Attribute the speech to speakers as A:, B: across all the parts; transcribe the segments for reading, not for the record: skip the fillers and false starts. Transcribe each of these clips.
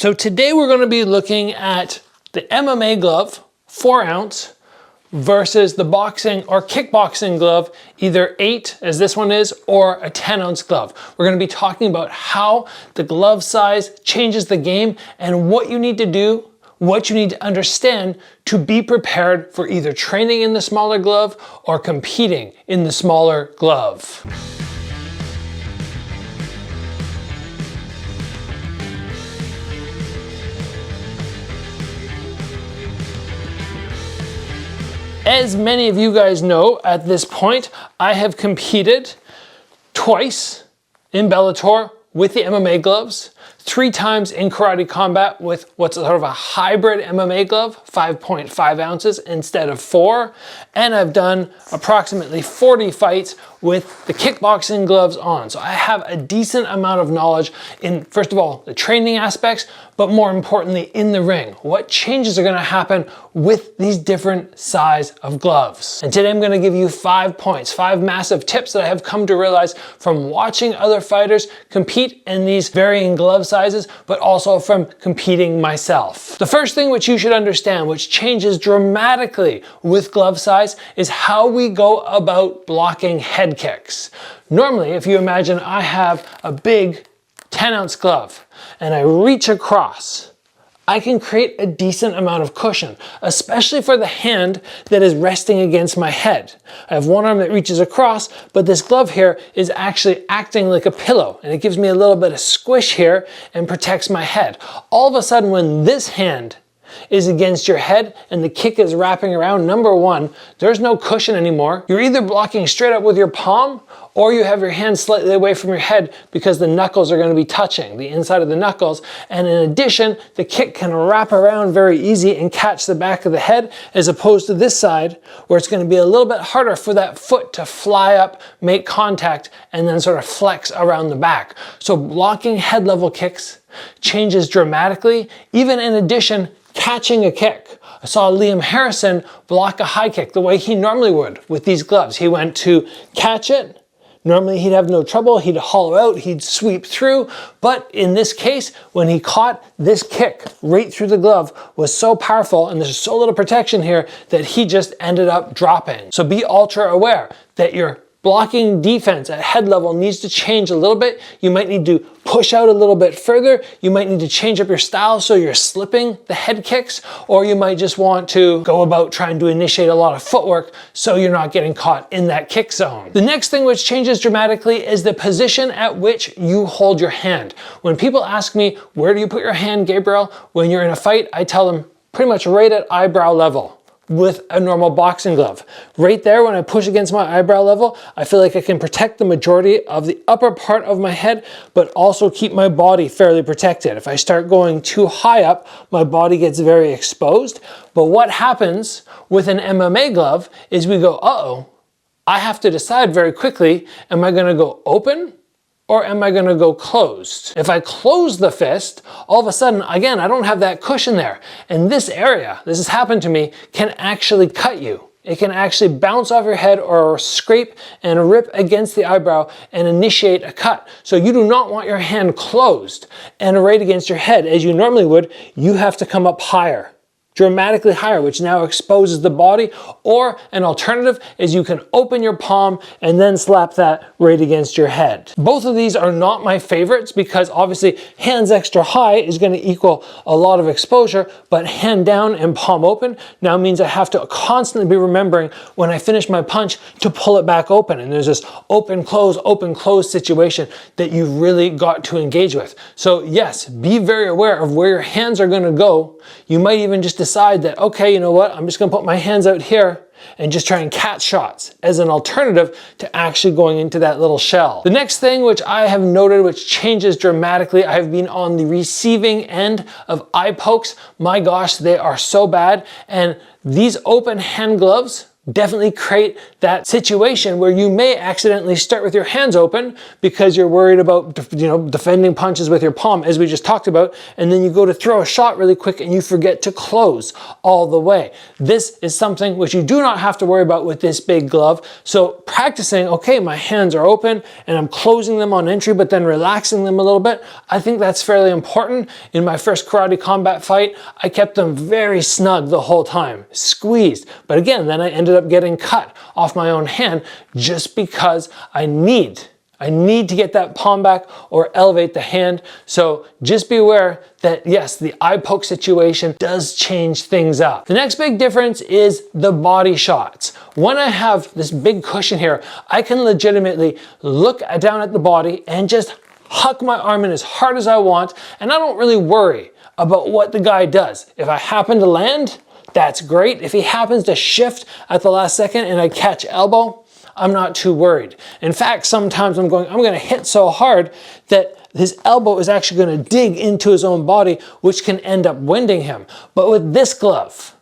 A: So today we're going to be looking at the MMA glove, 4 ounce, versus the boxing or kickboxing glove, either 8 as this one is, or a 10 ounce glove. We're going to be talking about how the glove size changes the game and what you need to do, what you need to understand to be prepared for either training in the smaller glove or competing in the smaller glove. As many of you guys know, at this point, I have competed twice in Bellator with the MMA gloves, 3 times in karate combat with what's sort of a hybrid MMA glove, 5.5 ounces instead of 4. And I've done approximately 40 fights with the kickboxing gloves on. So I have a decent amount of knowledge in, first of all, the training aspects, but more importantly, in the ring. What changes are gonna happen with these different size of gloves? And today I'm gonna give you 5 points, 5 massive tips that I have come to realize from watching other fighters compete in these varying glove sizes, but also from competing myself. The first thing which you should understand, which changes dramatically with glove size, is how we go about blocking head kicks. Normally, if you imagine I have a big 10 ounce glove and I reach across, I can create a decent amount of cushion, especially for the hand that is resting against my head. I have one arm that reaches across, but this glove here is actually acting like a pillow, and it gives me a little bit of squish here and protects my head. All of a sudden, when this hand is against your head and the kick is wrapping around, number one, there's no cushion anymore. You're either blocking straight up with your palm, or you have your hand slightly away from your head because the knuckles are going to be touching the inside of the knuckles. And in addition, the kick can wrap around very easy and catch the back of the head, as opposed to this side where it's going to be a little bit harder for that foot to fly up, make contact, and then sort of flex around the back. So blocking head level kicks changes dramatically. Even in addition, catching a kick. I saw Liam Harrison block a high kick the way he normally would with these gloves. He went to catch it. Normally he'd have no trouble, he'd hollow out, he'd sweep through, but in this case, when he caught this kick right through the glove was so powerful, and there's so little protection here, that he just ended up dropping. So be ultra aware that your blocking defense at head level needs to change a little bit. You might need to push out a little bit further. You might need to change up your style so you're slipping the head kicks, or you might just want to go about trying to initiate a lot of footwork so you're not getting caught in that kick zone. The next thing which changes dramatically is the position at which you hold your hand. When people ask me, where do you put your hand, Gabriel, when you're in a fight, I tell them pretty much right at eyebrow level with a normal boxing glove. Right there, when I push against my eyebrow level, I feel like I can protect the majority of the upper part of my head, but also keep my body fairly protected. If I start going too high up, my body gets very exposed. But what happens with an MMA glove is we go, uh-oh, I have to decide very quickly, am I gonna go open or am I gonna go closed? If I close the fist, all of a sudden, again, I don't have that cushion there. And this area, this has happened to me, can actually cut you. It can actually bounce off your head or scrape and rip against the eyebrow and initiate a cut. So you do not want your hand closed and right against your head as you normally would. You have to come up higher, dramatically higher, which now exposes the body. Or an alternative is you can open your palm and then slap that right against your head. Both of these are not my favorites because obviously hands extra high is going to equal a lot of exposure, but hand down and palm open now means I have to constantly be remembering when I finish my punch to pull it back open. And there's this open close situation that you've really got to engage with. So yes, be very aware of where your hands are going to go. You might even just decide that, okay, you know what, I'm just gonna put my hands out here and just try and catch shots as an alternative to actually going into that little shell. The next thing which I have noted which changes dramatically, I have been on the receiving end of eye pokes. My gosh, they are so bad. And these open hand gloves, definitely create that situation where you may accidentally start with your hands open because you're worried about, defending punches with your palm, as we just talked about, and then you go to throw a shot really quick and you forget to close all the way. This is something which you do not have to worry about with this big glove. So practicing, okay, my hands are open and I'm closing them on entry, but then relaxing them a little bit, I think that's fairly important. In my first karate combat fight, I kept them very snug the whole time, squeezed. But again, then I ended up getting cut off my own hand just because I need to get that palm back or elevate the hand. So just be aware that yes, the eye poke situation does change things up. The next big difference is the body shots. When I have this big cushion here, I can legitimately look down at the body and just huck my arm in as hard as I want, and I don't really worry about what the guy does. If I happen to land, that's great. If he happens to shift at the last second and I catch elbow, I'm not too worried. In fact, sometimes I'm gonna hit so hard that his elbow is actually gonna dig into his own body, which can end up winding him. But with this glove,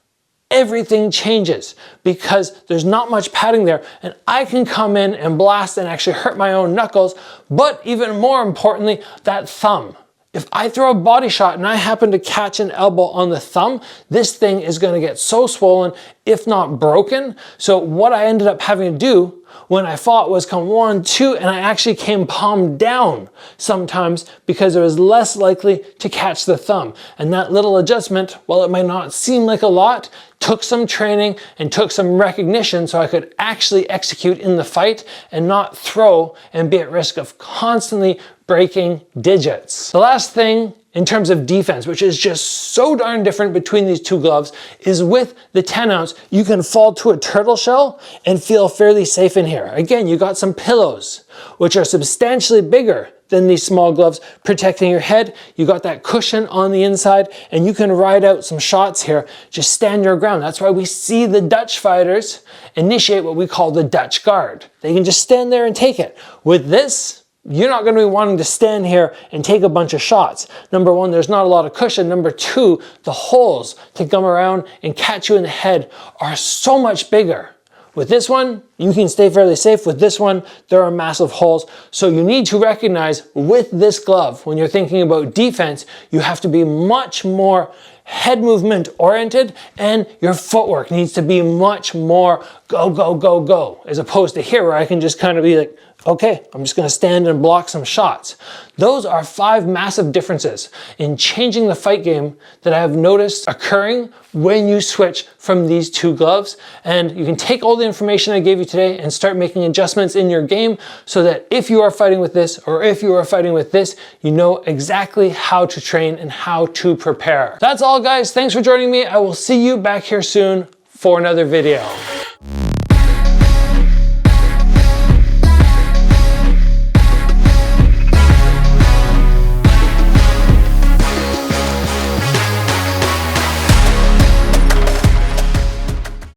A: everything changes because there's not much padding there, and I can come in and blast and actually hurt my own knuckles, but even more importantly, that thumb. If I throw a body shot and I happen to catch an elbow on the thumb, this thing is gonna get so swollen, if not broken. So what I ended up having to do when I fought was come 1, 2, and I actually came palm down sometimes because it was less likely to catch the thumb. And that little adjustment, while it might not seem like a lot, took some training and took some recognition so I could actually execute in the fight and not throw and be at risk of constantly breaking digits. The last thing in terms of defense, which is just so darn different between these two gloves, is with the 10 ounce, you can fall to a turtle shell and feel fairly safe in here. Again, you got some pillows, which are substantially bigger than these small gloves, protecting your head. You got that cushion on the inside, and you can ride out some shots here. Just stand your ground. That's why we see the Dutch fighters initiate what we call the Dutch guard. They can just stand there and take it. With this, you're not going to be wanting to stand here and take a bunch of shots. Number one, there's not a lot of cushion. Number two, the holes to come around and catch you in the head are so much bigger. With this one, you can stay fairly safe. With this one, there are massive holes. So you need to recognize with this glove, when you're thinking about defense, you have to be much more head movement oriented, and your footwork needs to be much more go, go, go, go, as opposed to here where I can just kind of be like, okay, I'm just gonna stand and block some shots. Those are 5 massive differences in changing the fight game that I have noticed occurring when you switch from these two gloves. And you can take all the information I gave you today and start making adjustments in your game so that if you are fighting with this or if you are fighting with this, you know exactly how to train and how to prepare. That's all, guys. Thanks for joining me. I will see you back here soon for another video.